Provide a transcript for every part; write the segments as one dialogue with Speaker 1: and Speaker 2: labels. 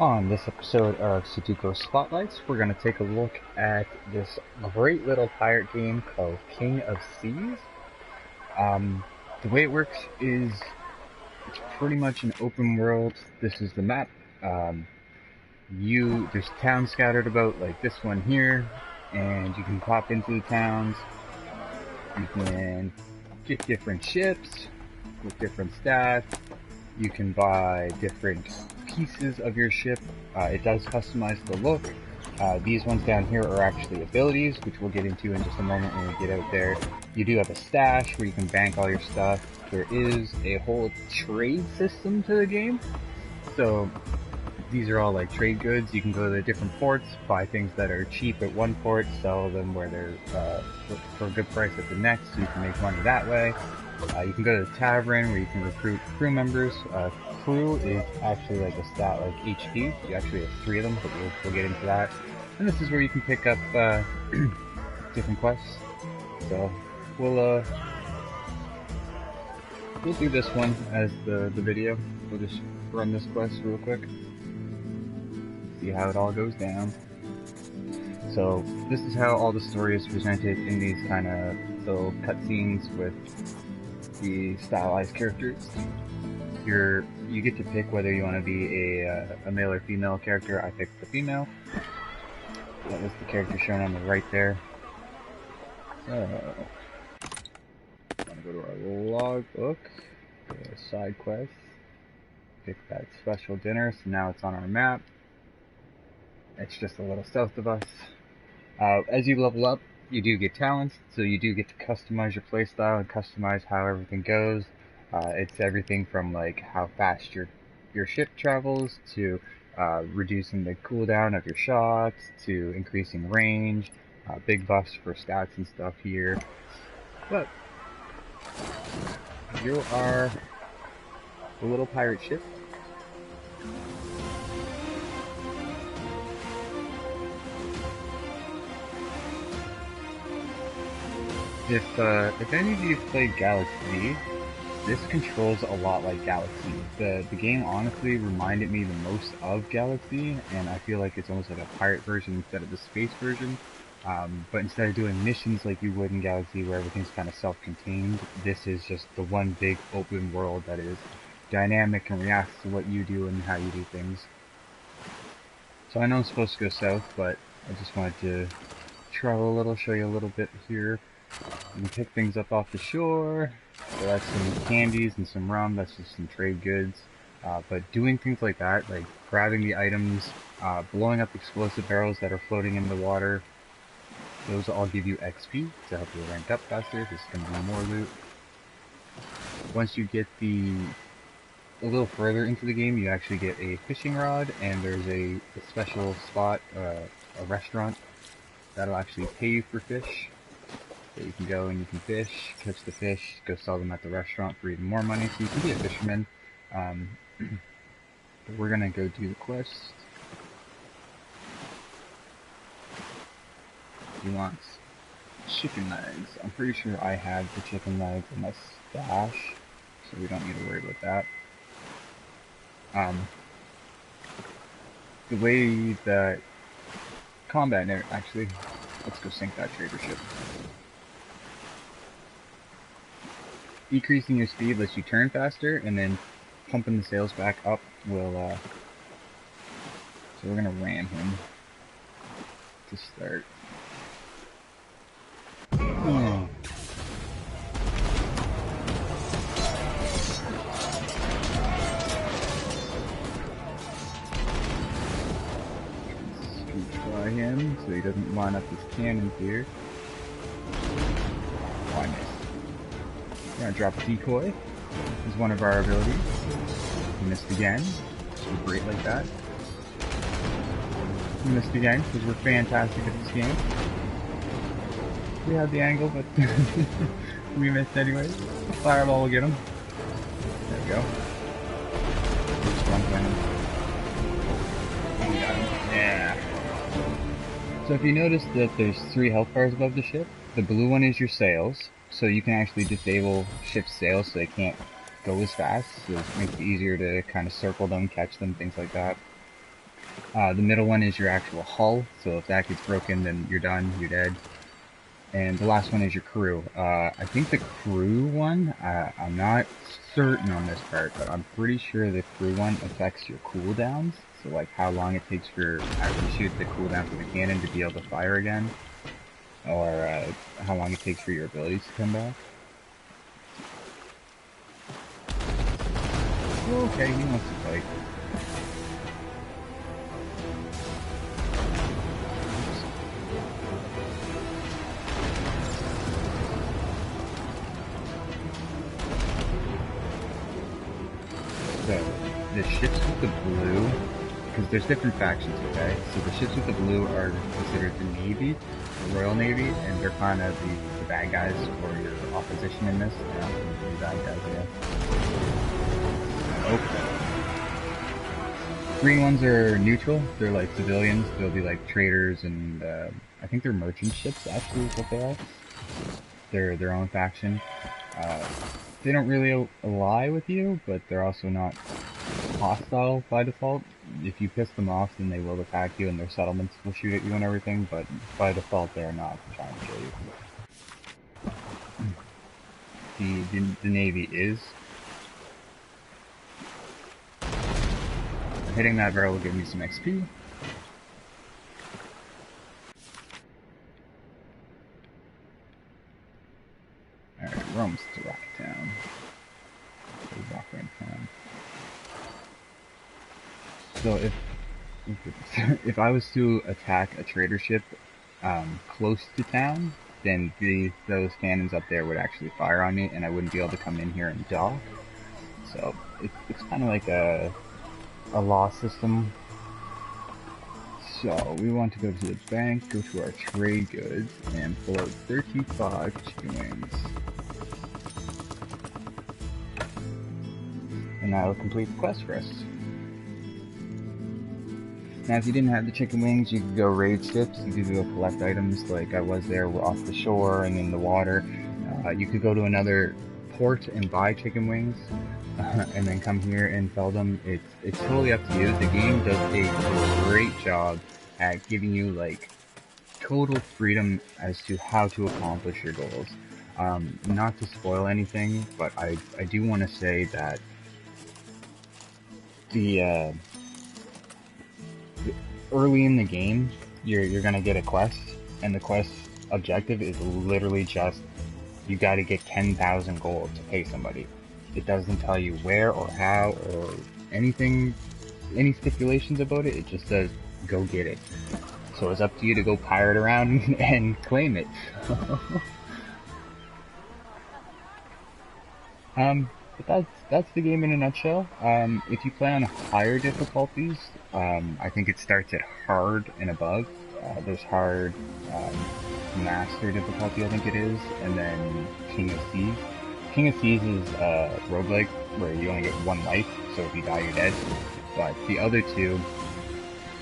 Speaker 1: On this episode of Sodukos Spotlights, we're going to take a look at this great little pirate game called King of Seas. The way it works is it's pretty much an open world. This is the map. Um, there's towns scattered about like this one here, and you can pop into the towns. You can get different ships with different stats. You can buy different pieces of your ship. It does customize the look. These ones down here are actually abilities, which we'll get into in just a moment when we get out there. You do have a stash where you can bank all your stuff. There is a whole trade system to the game. So these are all like trade goods. You can go to the different ports, buy things that are cheap at one port, sell them where they're for a good price at the next, so you can make money that way. You can go to the tavern where you can recruit crew members. Crew is actually like a stat like HP. You actually have 3 of them, but we'll get into that. And this is where you can pick up different quests. So we'll do this one as the video. We'll just run this quest real quick. See how it all goes down. So this is how all the story is presented in these kind of little cutscenes with the stylized characters. You get to pick whether you want to be a male or female character. I picked the female. That was the character shown on the right there. So, I'm gonna go to our logbook, go to our side quest, pick that special dinner. So now it's on our map. It's just a little south of us. As you level up, you do get talents, so you do get to customize your playstyle and customize how everything goes. It's everything from like how fast your ship travels to reducing the cooldown of your shots to increasing range, big buffs for stats and stuff here. But you are a little pirate ship. If any of you have played Galaxy, this controls a lot like Galaxy. The game honestly reminded me the most of Galaxy, and I feel like it's almost like a pirate version instead of the space version. But instead of doing missions like you would in Galaxy where everything's kind of self-contained, this is just the one big open world that is dynamic and reacts to what you do and how you do things. So I know I'm supposed to go south, but I just wanted to travel a little, show you a little bit here. You can pick things up off the shore. So that's some candies and some rum, that's just some trade goods. But doing things like that, like grabbing the items, blowing up explosive barrels that are floating in the water, those all give you XP to help you rank up faster. This is going to be more loot. Once you get a little further into the game, you actually get a fishing rod, and there's a special spot, a restaurant, that'll actually pay you for fish. So you can go and you can fish, catch the fish, go sell them at the restaurant for even more money, so you can be a fisherman. But we're gonna go do the quest. He wants chicken legs. I'm pretty sure I have the chicken legs in my stash, so we don't need to worry about that. The way that combat there, actually, let's go sink that trader ship. Decreasing your speed lets you turn faster, and then pumping the sails back up will, so we're gonna ram him to start. Oh. Scooch by him so he doesn't line up his cannons here. Oh, I missed. We're gonna drop a decoy. This is one of our abilities. We missed again. We're great like that. We missed again because we're fantastic at this game. We had the angle, but we missed anyways. Fireball will get him. There we go. Just one cannon. We got him. Yeah. So if you notice that there's 3 health bars above the ship, the blue one is your sails. So you can actually disable ship's sails so they can't go as fast, so it makes it easier to kind of circle them, catch them, things like that. The middle one is your actual hull, so if that gets broken, then you're done, you're dead. And the last one is your crew. I think the crew one, I'm not certain on this part, but I'm pretty sure the crew one affects your cooldowns. So like how long it takes for after you shoot the cooldown for the cannon to be able to fire again. Or how long it takes for your abilities to come back. Okay, he wants to fight. So, the ships with the blue, because there's different factions, okay? So the ships with the blue are considered the Navy, the Royal Navy, and they're kind of the bad guys or your opposition in this. Yeah, the bad guys, yeah. Okay. Green ones are neutral. They're like civilians. They'll be like traders and I think they're merchant ships actually is what they are. They're their own faction. They don't really ally with you, but they're also not hostile by default. If you piss them off, then they will attack you and their settlements will shoot at you and everything, but by default they're not trying to kill you. The Navy is. Hitting that barrel will give me some XP. Alright, Rome's to Rock Town. So if I was to attack a trader ship close to town, then those cannons up there would actually fire on me, and I wouldn't be able to come in here and dock. So it's kind of like a law system. So we want to go to the bank, go to our trade goods, and pull out 35 chicken wings. And that will complete the quest for us. Now if you didn't have the chicken wings, you could go raid ships, you could go collect items like I was there off the shore and in the water. You could go to another port and buy chicken wings, and then come here and sell them. It's totally up to you. The game does a great job at giving you like total freedom as to how to accomplish your goals. Not to spoil anything, but I do want to say that the early in the game, you're gonna get a quest, and the quest objective is literally just you got to get 10,000 gold to pay somebody. It doesn't tell you where or how or anything, any stipulations about it. It just says go get it. So it's up to you to go pirate around and claim it. But that's the game in a nutshell. If you play on higher difficulties, I think it starts at hard and above. There's hard, master difficulty, I think it is, and then King of Seas. King of Seas is roguelike, where you only get one life, so if you die, you're dead. But the other two,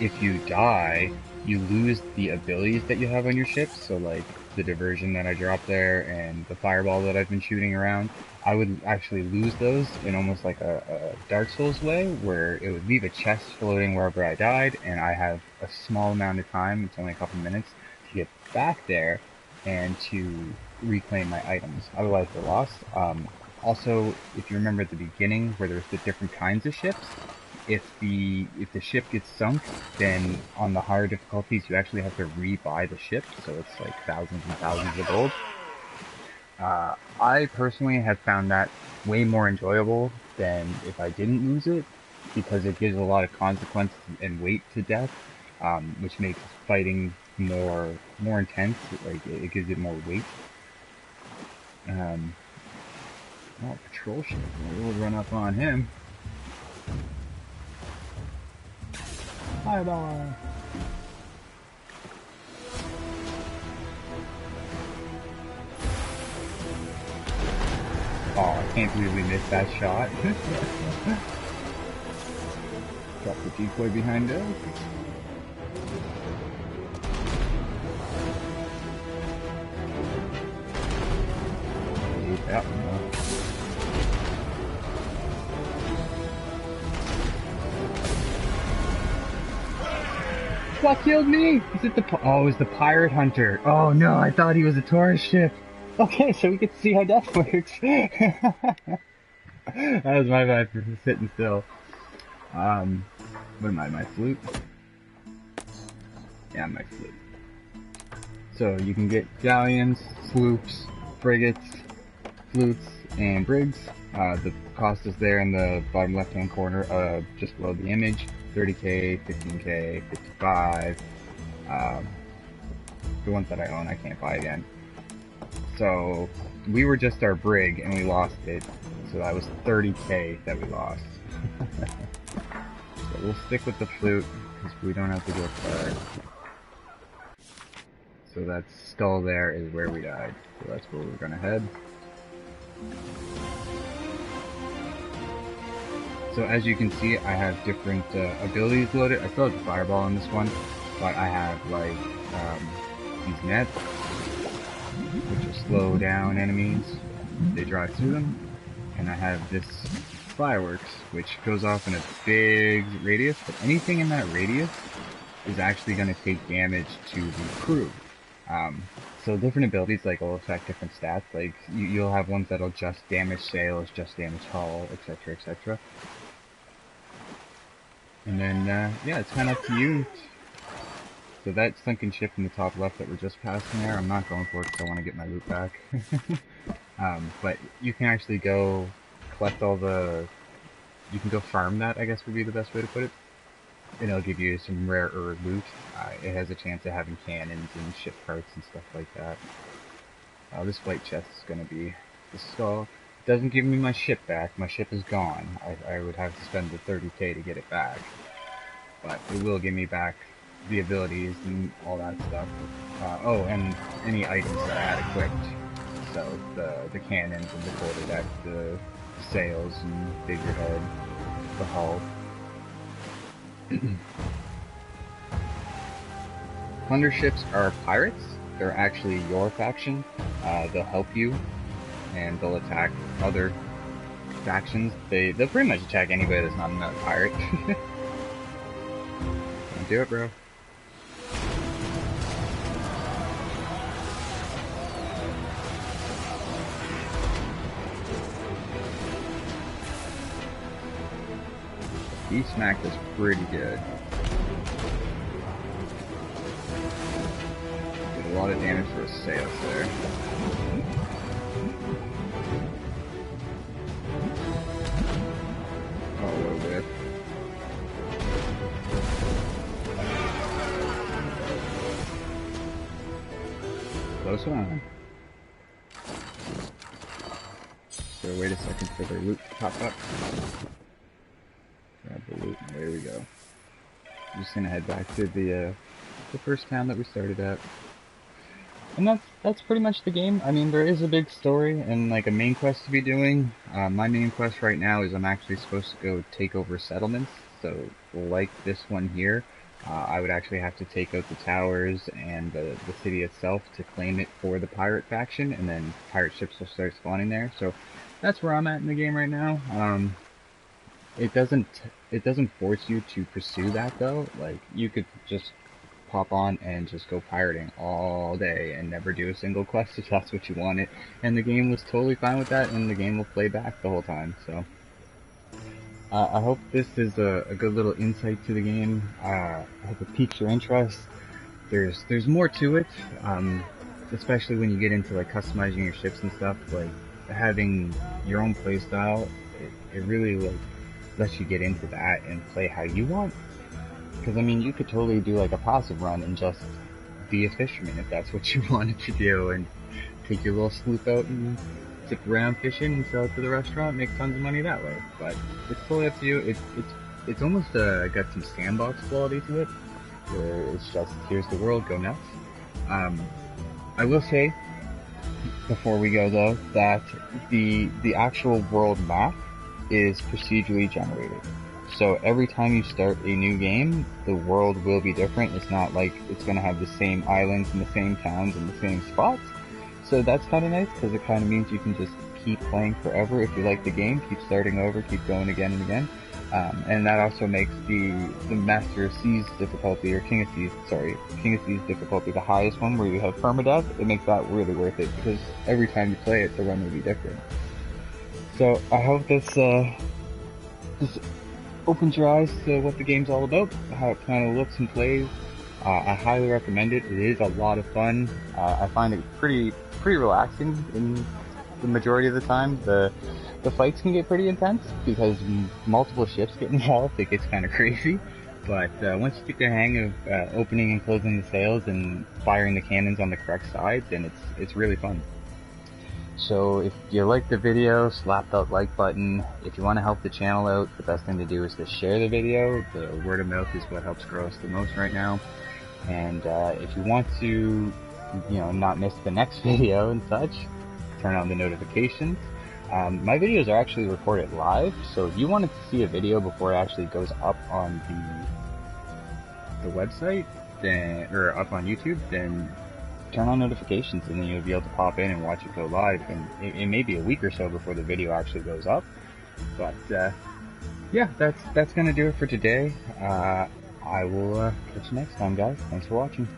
Speaker 1: if you die, you lose the abilities that you have on your ship, so like the diversion that I dropped there and the fireball that I've been shooting around. I would actually lose those in almost like a Dark Souls way, where it would leave a chest floating wherever I died, and I have a small amount of time, it's only a couple minutes, to get back there and to reclaim my items. Otherwise they're lost. Also, if you remember at the beginning where there's the different kinds of ships, if the ship gets sunk, then on the higher difficulties you actually have to re-buy the ship, so it's like thousands and thousands of gold. I personally have found that way more enjoyable than if I didn't lose it, because it gives a lot of consequence and weight to death, which makes fighting more intense. Like it gives it more weight. Oh, patrol ship. We'll run up on him. Fireball. Oh, I can't believe we missed that shot. Drop the decoy behind us. Yep. fuck killed me? Is it oh, it was the pirate hunter. Oh no, I thought he was a tourist ship. Okay, so we get to see how death works. That was my bad for sitting still. What am I, my flute? Yeah, my flute. So you can get galleons, sloops, frigates, flutes, and brigs. The cost is there in the bottom left-hand corner, just below the image. 30k, 15k, 55. The ones that I own, I can't buy again. So we were just our brig, and we lost it. So that was 30k that we lost. So we'll stick with the flute, because we don't have to go far. So that skull there is where we died. So that's where we're gonna head. So as you can see, I have different abilities loaded. I still have the fireball on this one, but I have like these nets, which will slow down enemies. They drive through them. And I have this fireworks, which goes off in a big radius, but anything in that radius is actually going to take damage to the crew. So different abilities like will affect different stats. Like you'll have ones that'll just damage sails, just damage hull, etc., etc. And then yeah, it's kind of up to you. So that sunken ship in the top left that we're just passing there, I'm not going for it because I want to get my loot back. But you can actually go collect all the. You can go farm that, I guess would be the best way to put it. And it'll give you some rarer loot. It has a chance of having cannons and ship parts and stuff like that. This white chest is going to be the skull. It doesn't give me my ship back. My ship is gone. I would have to spend the 30k to get it back. But it will give me back the abilities and all that stuff. Oh, and any items that I had equipped. So the cannons and the quarterdeck, the sails and figurehead, the hull. Plunder ships are pirates. They're actually your faction. They'll help you, and they'll attack other factions. They'll pretty much attack anybody that's not a pirate. Don't do it, bro. He smacked us pretty good. Did a lot of damage for his sails there. Oh, a little bit. Close one. So wait a second for their loot to pop up. Grab the loot, and there we go. I'm just gonna head back to the first town that we started at. And that's pretty much the game. I mean, there is a big story and like a main quest to be doing. My main quest right now is I'm actually supposed to go take over settlements. So like this one here, I would actually have to take out the towers and the city itself to claim it for the pirate faction, and then pirate ships will start spawning there. So that's where I'm at in the game right now. It doesn't force you to pursue that though. Like you could just pop on and just go pirating all day and never do a single quest if that's what you wanted. And the game was totally fine with that, and the game will play back the whole time. So I hope this is a good little insight to the game. I hope it piques your interest. There's more to it, especially when you get into like customizing your ships and stuff. Like having your own playstyle, it really like lets you get into that and play how you want. Because I mean, you could totally do like a passive run and just be a fisherman if that's what you wanted to do, and take your little sloop out and zip around fishing and sell it to the restaurant, make tons of money that way. But it's totally up to you. It's almost got some sandbox quality to it, where it's just here's the world, go nuts. I will say before we go though that the actual world map is procedurally generated. So every time you start a new game, the world will be different. It's not like it's going to have the same islands and the same towns and the same spots. So that's kind of nice, because it kind of means you can just keep playing forever if you like the game, keep starting over, keep going again and again. And that also makes the Master of Seas difficulty, or King of Seas, sorry, King of Seas difficulty, the highest one where you have permadeath. It makes that really worth it because every time you play it, the run will be different. So I hope this opens your eyes to what the game's all about, how it kind of looks and plays. I highly recommend it. It is a lot of fun. I find it pretty relaxing in the majority of the time. The fights can get pretty intense because multiple ships get involved. It gets kind of crazy. But once you get the hang of opening and closing the sails and firing the cannons on the correct side, then it's really fun. So if you like the video, slap that like button. If you want to help the channel out, the best thing to do is to share the video. The word of mouth is what helps grow us the most right now. And if you want to, not miss the next video and such, turn on the notifications. My videos are actually recorded live, so if you wanted to see a video before it actually goes up on the website, or up on YouTube, then turn on notifications and then you'll be able to pop in and watch it go live. And it may be a week or so before the video actually goes up. But yeah, that's gonna do it for today. I will catch you next time, guys. Thanks for watching.